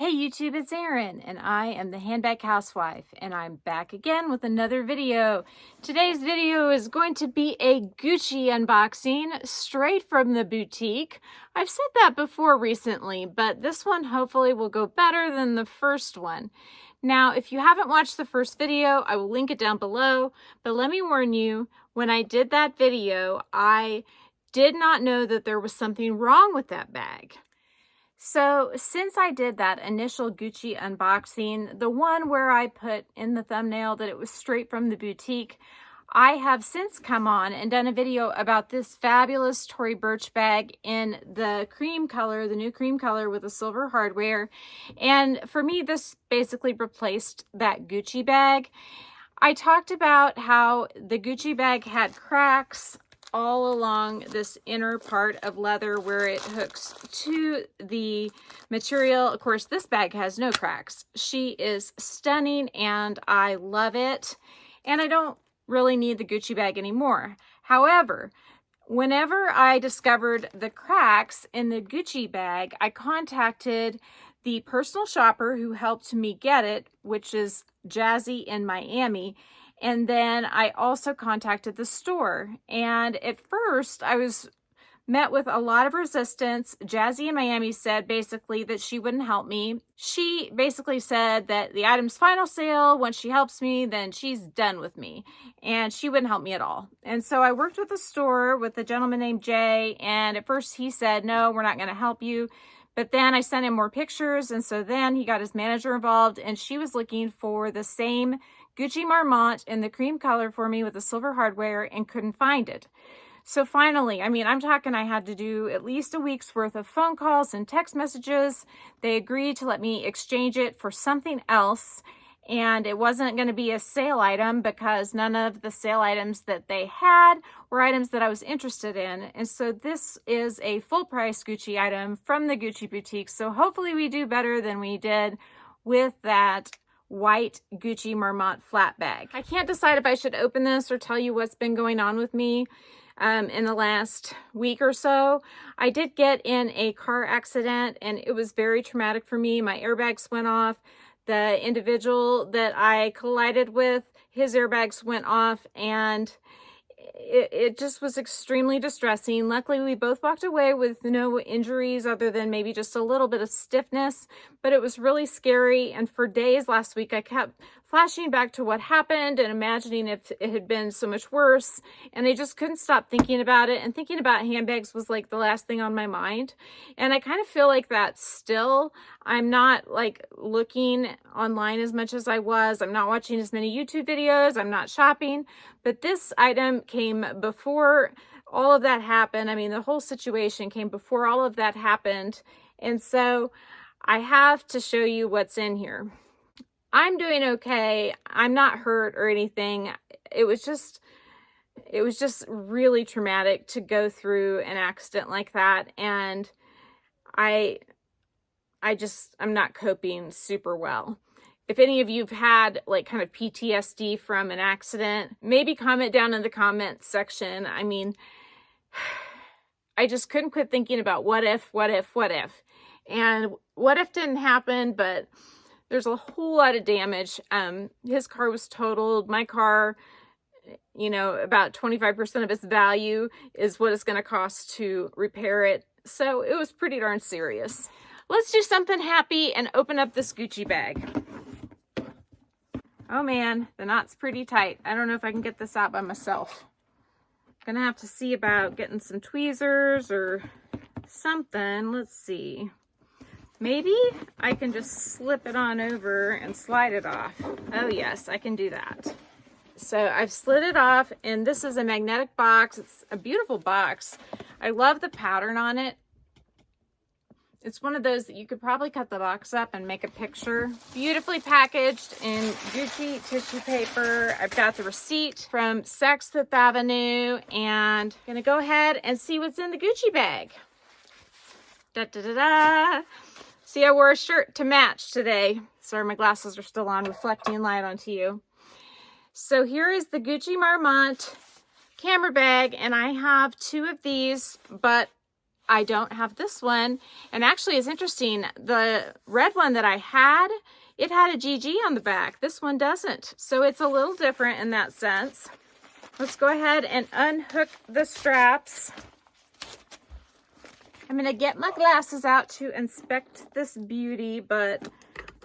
Hey YouTube, it's Erin, and I am the Handbag Housewife, and I'm back again with another video. Today's video is going to be a Gucci unboxing straight from the boutique. I've said that before recently, but this one hopefully will go better than the first one. Now, if you haven't watched the first video, I will link it down below, but let me warn you, when I did that video, I did not know that there was something wrong with that bag. So since I did that initial Gucci unboxing, the one where I put in the thumbnail that it was straight from the boutique, I have since come on and done a video about this fabulous Tory Burch bag in the cream color, the new cream color with the silver hardware. And for me, this basically replaced that Gucci bag. I talked about how the Gucci bag had cracks all along this inner part of leather where it hooks to the material. Of course, this bag has no cracks. She is stunning and I love it. And I don't really need the Gucci bag anymore. However, whenever I discovered the cracks in the Gucci bag, I contacted the personal shopper who helped me get it, which is Jazzy in Miami. And then I also contacted the store. And at first I was met with a lot of resistance. Jazzy in Miami said basically that she wouldn't help me. She basically said that the item's final sale, once she helps me, then she's done with me. And she wouldn't help me at all. And so I worked with the store with a gentleman named Jay. And at first he said, no, we're not going to help you. But then I sent him more pictures. And so then he got his manager involved and she was looking for the same Gucci Marmont in the cream color for me with the silver hardware and couldn't find it. So finally, I mean, I'm talking I had to do at least a week's worth of phone calls and text messages. They agreed to let me exchange it for something else. And it wasn't going to be a sale item because none of the sale items that they had were items that I was interested in. And so this is a full price Gucci item from the Gucci boutique. So hopefully we do better than we did with that white Gucci Marmont flat bag. I can't decide if I should open this or tell you what's been going on with me in the last week or so. I did get in a car accident and it was very traumatic for me. My airbags went off. The individual that I collided with, his airbags went off and it just was extremely distressing. Luckily, we both walked away with no injuries other than maybe just a little bit of stiffness, but it was really scary. And for days last week, I kept flashing back to what happened and imagining if it had been so much worse. And I just couldn't stop thinking about it. And thinking about handbags was like the last thing on my mind. And I kind of feel like that still. I'm not like looking online as much as I was. I'm not watching as many YouTube videos. I'm not shopping. But this item came before all of that happened. I mean, the whole situation came before all of that happened. And so I have to show you what's in here. I'm doing okay. I'm not hurt or anything. It was just really traumatic to go through an accident like that. And I'm not coping super well. If any of you have had like kind of PTSD from an accident, maybe comment down in the comments section. I mean, I just couldn't quit thinking about what if. And what if didn't happen, but there's a whole lot of damage. His car was totaled. My car, you know, about 25% of its value is what it's going to cost to repair it. So it was pretty darn serious. Let's do something happy and open up this Gucci bag. Oh man, the knot's pretty tight. I don't know if I can get this out by myself. I'm gonna have to see about getting some tweezers or something. Let's see. Maybe I can just slip it on over and slide it off. Oh yes, I can do that. So I've slid it off and this is a magnetic box. It's a beautiful box. I love the pattern on it. It's one of those that you could probably cut the box up and make a picture. Beautifully packaged in Gucci tissue paper. I've got the receipt from Saks Fifth Avenue and I'm gonna go ahead and see what's in the Gucci bag. Da da da da. See, I wore a shirt to match today. Sorry, my glasses are still on, reflecting light onto you. So here is the Gucci Marmont camera bag, and I have two of these, but I don't have this one. And actually, it's interesting. The red one that I had, it had a GG on the back. This one doesn't. So it's a little different in that sense. Let's go ahead and unhook the straps. I'm going to get my glasses out to inspect this beauty, but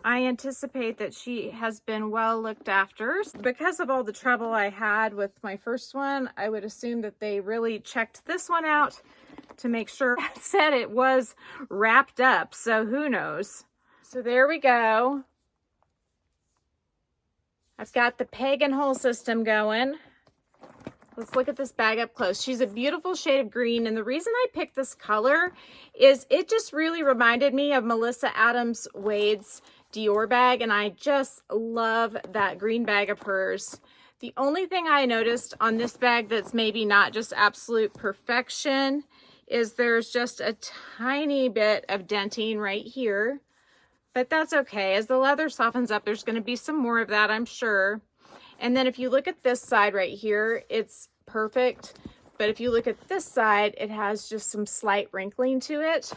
I anticipate that she has been well looked after. Because of all the trouble I had with my first one, I would assume that they really checked this one out to make sure it said it was wrapped up. So who knows? So there we go. I've got the peg and hole system going. Let's look at this bag up close. She's a beautiful shade of green, and the reason I picked this color is it just really reminded me of Melissa Adams Wade's Dior bag, and I just love that green bag of hers. The only thing I noticed on this bag that's maybe not just absolute perfection is there's just a tiny bit of denting right here, but that's okay. As the leather softens up, there's going to be some more of that, I'm sure. And then if you look at this side right here, it's perfect. But if you look at this side, it has just some slight wrinkling to it.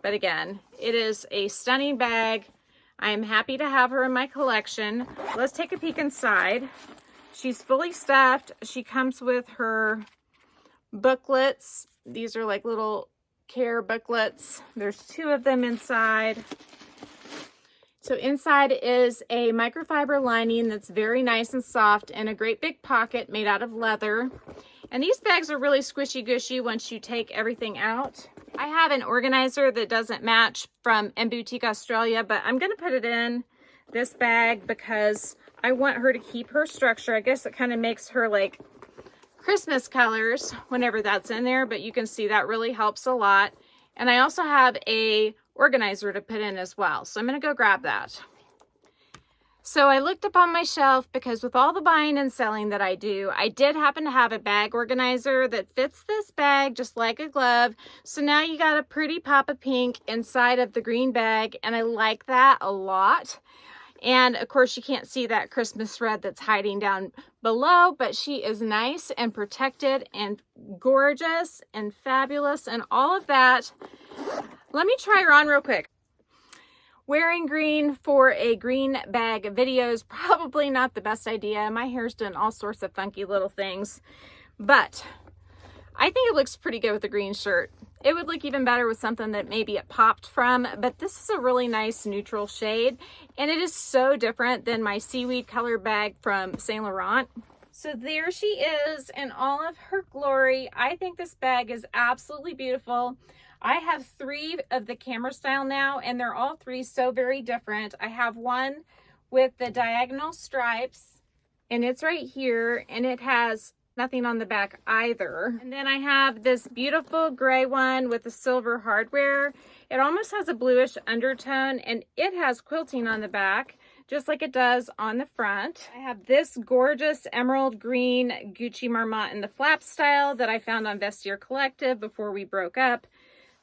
But again, it is a stunning bag. I am happy to have her in my collection. Let's take a peek inside. She's fully stuffed. She comes with her booklets. These are like little care booklets. There's 2 of them inside. So inside is a microfiber lining that's very nice and soft, and a great big pocket made out of leather. And these bags are really squishy gushy once you take everything out. I have an organizer that doesn't match from M Boutique Australia, but I'm going to put it in this bag because I want her to keep her structure. I guess it kind of makes her like Christmas colors whenever that's in there, but you can see that really helps a lot. And I also have a organizer to put in as well. So I'm going to go grab that. So I looked up on my shelf because with all the buying and selling that I do, I did happen to have a bag organizer that fits this bag just like a glove. So now you got a pretty pop of pink inside of the green bag, and I like that a lot. And of course you can't see that Christmas thread that's hiding down below, but she is nice and protected and gorgeous and fabulous and all of that. Let me try her on real quick. Wearing green for a green bag video is probably not the best idea. My hair's doing all sorts of funky little things, but I think it looks pretty good with the green shirt. It would look even better with something that maybe it popped from, but this is a really nice neutral shade, and it is so different than my seaweed color bag from Saint Laurent. So there she is in all of her glory. I think this bag is absolutely beautiful. I have 3 of the camera style now, and they're all 3 so very different. I have one with the diagonal stripes, and it's right here, and it has nothing on the back either. And then I have this beautiful gray one with the silver hardware. It almost has a bluish undertone, and it has quilting on the back, just like it does on the front. I have this gorgeous emerald green Gucci Marmont in the flap style that I found on Vestiaire Collective before we broke up.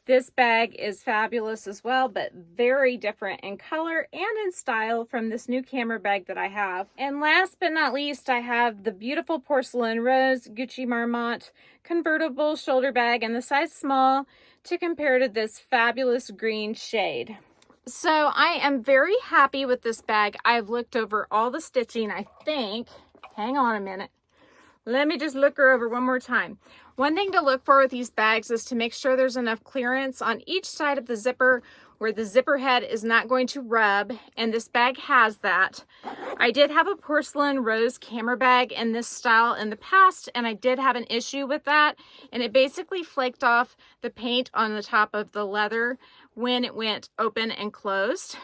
This bag is fabulous as well, but very different in color and in style from this new camera bag that I have. And last but not least, I have the beautiful porcelain rose Gucci Marmont convertible shoulder bag in the size small to compare to this fabulous green shade. So I am very happy with this bag. I've looked over all the stitching, I think. Hang on a minute. Let me just look her over one more time. One thing to look for with these bags is to make sure there's enough clearance on each side of the zipper where the zipper head is not going to rub, and this bag has that. I did have a porcelain rose camera bag in this style in the past, and I did have an issue with that, and it basically flaked off the paint on the top of the leather when it went open and closed.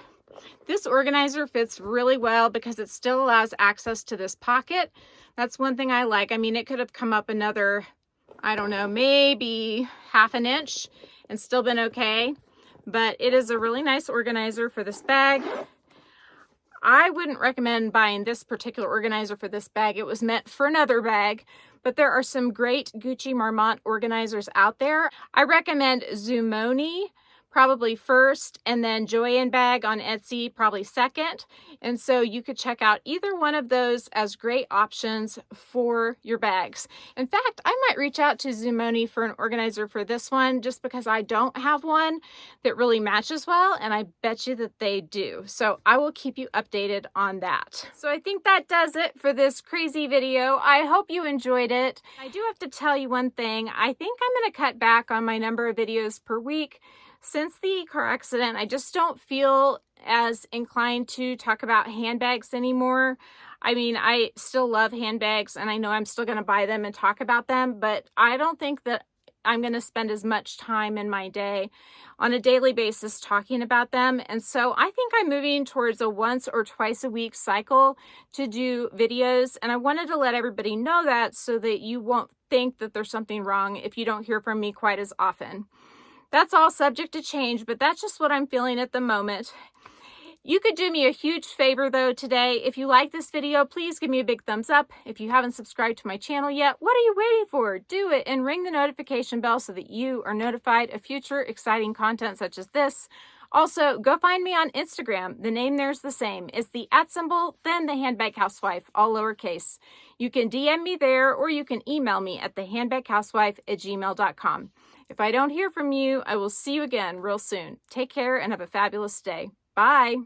This organizer fits really well because it still allows access to this pocket. That's one thing I like. I mean, it could have come up another, I don't know, maybe ½ an inch and still been okay. But it is a really nice organizer for this bag. I wouldn't recommend buying this particular organizer for this bag. It was meant for another bag, but there are some great Gucci Marmont organizers out there. I recommend Zumoni probably first, and then Joyinbag on Etsy probably second. And so you could check out either one of those as great options for your bags. In fact, I might reach out to Zumoni for an organizer for this one, just because I don't have one that really matches well, and I bet you that they do. So I will keep you updated on that. So I think that does it for this crazy video. I hope you enjoyed it. I do have to tell you one thing. I think I'm going to cut back on my number of videos per week. Since the car accident, I just don't feel as inclined to talk about handbags anymore. I mean, I still love handbags, and I know I'm still going to buy them and talk about them, but I don't think that I'm going to spend as much time in my day on a daily basis talking about them. And so I think I'm moving towards a once or twice a week cycle to do videos. And I wanted to let everybody know that so that you won't think that there's something wrong if you don't hear from me quite as often. That's all subject to change, but that's just what I'm feeling at the moment. You could do me a huge favor though today. If you like this video, please give me a big thumbs up. If you haven't subscribed to my channel yet, what are you waiting for? Do it and ring the notification bell so that you are notified of future exciting content such as this. Also, go find me on Instagram. The name there's the same. It's the @ then the Handbag Housewife, all lowercase. You can DM me there, or you can email me at thehandbaghousewife@gmail.com. If I don't hear from you, I will see you again real soon. Take care and have a fabulous day. Bye.